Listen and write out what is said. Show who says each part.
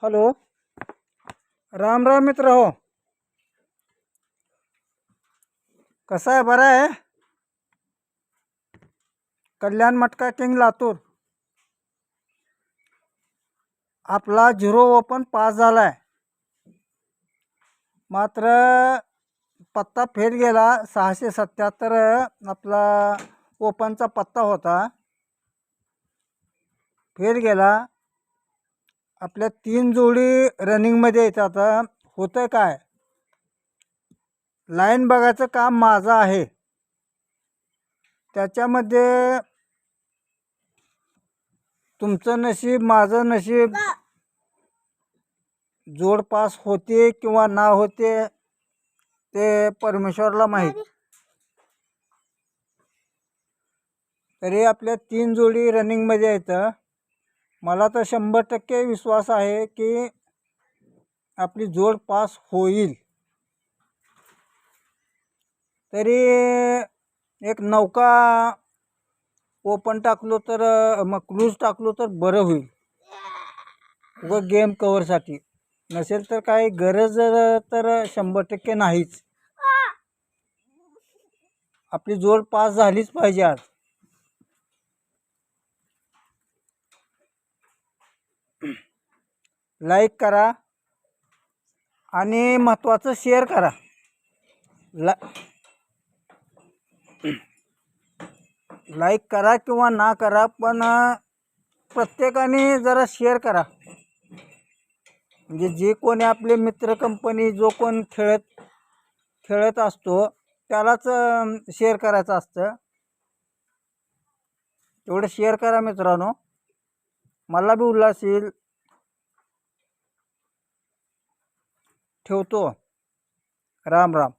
Speaker 1: Hello. Ram Ram मित्र हो. कसा आहे? बरा आहे? कल्याण मटका किंग लातूर. आपला 0 ओपन पास झाला आहे, मात्र पत्ता फेल गेला. 677 आपला ओपनचा पत्ता होता, फेल गेला. आपल्या 3 जोडी रनिंगमध्ये येतात. होतं काय, लाईन बघायचं काम माझं आहे. त्याच्यामध्ये तुमचं नशीब माझं नशीब, जोड पास होते किंवा ना होते ते परमेश्वरला माहीत. तरी आपल्या 3 जोडी रनिंगमध्ये येतं. मला तर 100% विश्वास आहे की आपली जोड पास होईल. तरी एक नौका ओपन टाकलो तर मग क्रूज टाकलो तर बरं होईल, व गेम कवरसाठी. नसेल तर काही गरज तर 100% नाहीच. आपली जोड पास झालीच पाहिजे आज. लाईक करा आणि महत्त्वाचं शेअर करा. लाईक करा किंवा ना करा, पण प्रत्येकाने जरा शेअर करा. म्हणजे जे कोणी आपले मित्र कंपनी जो कोण खेळत असतो त्यालाच शेअर करायचं असतं. तेवढं शेअर करा मित्रांनो, मला बी उल्हास येईल. ठेवतो. राम राम.